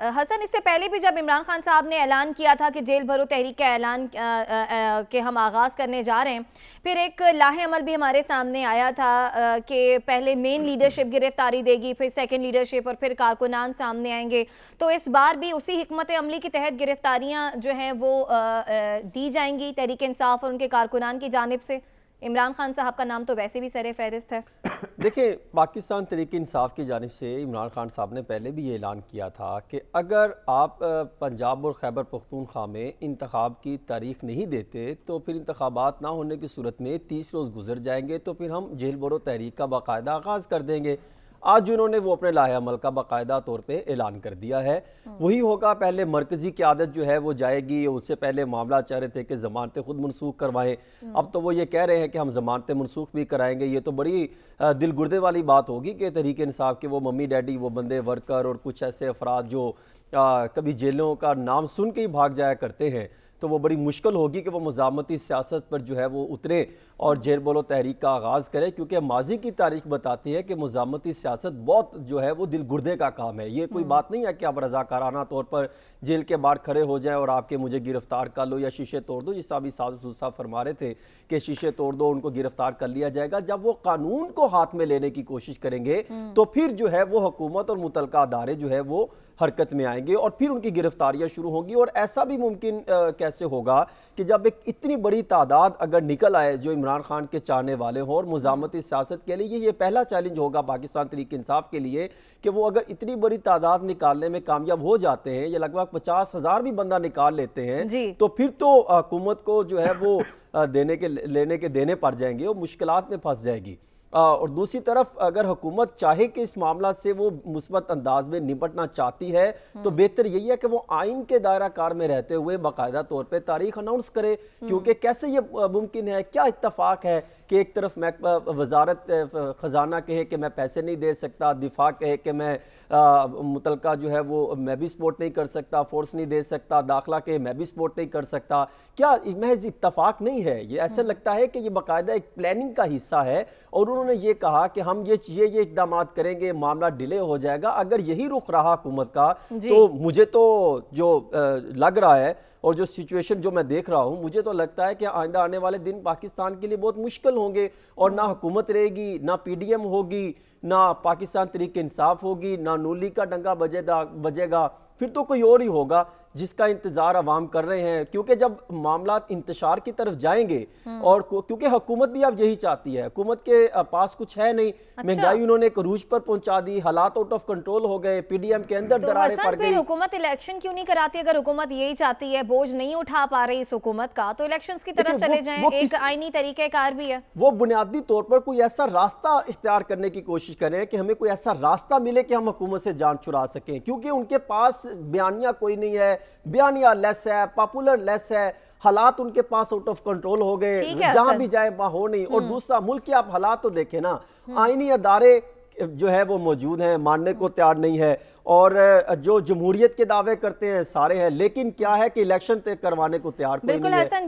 हसन, इससे पहले भी जब इमरान खान साहब ने ऐलान किया था कि जेल भरो तहरीक का ऐलान के हम आगाज़ करने जा रहे हैं, फिर एक लाहे अमल भी हमारे सामने आया था कि पहले मेन लीडरशिप गिरफ्तारी देगी, फिर सेकंड लीडरशिप और फिर कारकुनान सामने आएंगे। तो इस बार भी उसी हिकमत अमली के तहत गिरफ्तारियां जो हैं वो दी जाएंगी तहरीक इंसाफ और उनके कारकुनान की जानिब से। इमरान खान साहब का नाम तो वैसे भी सरे फहरिस्त है। देखिए, पाकिस्तान तहरीक इंसाफ की जानिब से इमरान खान साहब ने पहले भी ये ऐलान किया था कि अगर आप पंजाब और खैबर पख्तूनख्वा में इंतखाब की तारीख नहीं देते तो फिर इंतखाबात ना होने की सूरत में 30 रोज़ गुजर जाएंगे तो फिर हम जेल भरो तहरीक का बाकायदा आगाज़ कर देंगे। आज उन्होंने वो अपने लाहे अमल का बाकायदा तौर पे ऐलान कर दिया है। वही होगा, पहले मरकजी क़यादत जो है वो जाएगी। उससे पहले मामला चाह रहे थे कि ज़मानतें खुद मनसूख करवाएं, अब तो वो ये कह रहे हैं कि हम ज़मानतें मनसूख भी कराएंगे। ये तो बड़ी दिल गुर्दे वाली बात होगी कि तहरीक इंसाफ के वो मम्मी डैडी, वो बंदे वर्कर और कुछ ऐसे अफराद जो कभी जेलों का नाम सुन के ही भाग जाया करते हैं, तो वो बड़ी मुश्किल होगी कि वो मज़ामती सियासत पर जो है वो उतरे और जेल बोलो तहरीक का आगाज़ करें, क्योंकि माजी की तारीख बताती है कि मज़ामती सियासत बहुत जो है वो दिल गुर्दे का काम है। ये कोई बात नहीं है कि आप रज़ाकाराना तौर पर जेल के बाहर खड़े हो जाएं और आपके मुझे गिरफ्तार कर लो या शीशे तोड़ दो। जिस अभी साहब फरमा रहे थे कि शीशे तोड़ दो, उनको गिरफ्तार कर लिया जाएगा। जब वो कानून को हाथ में लेने की कोशिश करेंगे तो फिर जो है वो हुकूमत और मुतलका अदारे जो है वो हरकत में आएंगे और फिर उनकी गिरफ्तारियां शुरू होंगी। और ऐसा भी मुमकिन कैसे होगा कि जब एक इतनी बड़ी तादाद अगर निकल आए जो इमरान खान के चाहने वाले हों, और मुज़ामती सियासत के लिए ये पहला चैलेंज होगा पाकिस्तान तहरीक इंसाफ के लिए कि वो अगर इतनी बड़ी तादाद निकालने में कामयाब हो जाते हैं, ये लगभग 50,000 भी बंदा निकाल लेते हैं, तो फिर तो हुकूमत को जो है वो लेने के देने पड़ जाएंगे और मुश्किलात में फंस जाएगी। और दूसरी तरफ अगर हुकूमत चाहे कि इस मामला से वो मुस्बत अंदाज में निपटना चाहती है तो बेहतर यही है कि वो आइन के दायरा कार में रहते हुए बाकायदा तौर पे तारीख अनाउंस करे। क्योंकि कैसे ये मुमकिन है, क्या इत्तफाक है कि एक तरफ वजारत खजाना कहे कि मैं पैसे नहीं दे सकता, दिफा कहे कि मैं मुतलका जो है वो मैं भी सपोर्ट नहीं कर सकता, फोर्स नहीं दे सकता, दाखिला के मैं भी सपोर्ट नहीं कर सकता। क्या महज इत्तफाक नहीं है? ये ऐसे लगता है कि ये बाकायदा एक प्लानिंग का हिस्सा है और उन्होंने ये कहा कि हम ये इकदाम करेंगे, मामला डिले हो जाएगा। अगर यही रुख रहा हुकूमत का तो मुझे तो जो लग रहा है और जो सिचुएशन जो मैं देख रहा हूं, मुझे तो लगता है कि आइंदा आने वाले दिन पाकिस्तान के लिए बहुत मुश्किल होंगे और ना हुकूमत रहेगी, ना पीडीएम होगी, ना पाकिस्तान तहरीक इंसाफ होगी, ना नूली का डंगा बजेगा, फिर तो कोई और ही होगा जिसका इंतजार अवाम कर रहे हैं। क्योंकि जब मामला इंतशार की तरफ जाएंगे और क्योंकि हुकूमत भी अब यही चाहती है, हुकूमत के पास कुछ है नहीं, महंगाई उन्होंने एक अरूज पर पहुंचा दी, हालात आउट ऑफ कंट्रोल हो गए, पीडीएम के अंदर दरारें पड़ गई। हुकूमत इलेक्शन क्यों नहीं कराती? अगर हुकूमत यही चाहती है, बोझ नहीं उठा पा रही इस हुकूमत का, तो इलेक्शंस की तरफ चले जाएं। एक आईनी तरीक़ेकार भी है। वो बुनियादी तौर पर कोई ऐसा रास्ता इख्तियार करने की कोशिश करें कि हमें कोई ऐसा रास्ता मिले कि हम हुकूमत से जान छुड़ा सकें। क्योंकि उनके पास बयानिया कोई नहीं है, बयानिया लेस है, पॉपुलर लेस है, हालात उनके पास आउट ऑफ कंट्रोल हो गए, जहां भी जाए वहां हो नहीं। और दूसरा, मुल्क के आप हालात तो देखें ना, आईनी अदारे जो है वो मौजूद हैं, मानने को तैयार नहीं है, और जो जमहूरियत के दावे करते हैं सारे हैं, लेकिन क्या है कि इलेक्शन तय करवाने को तैयार कोई नहीं है।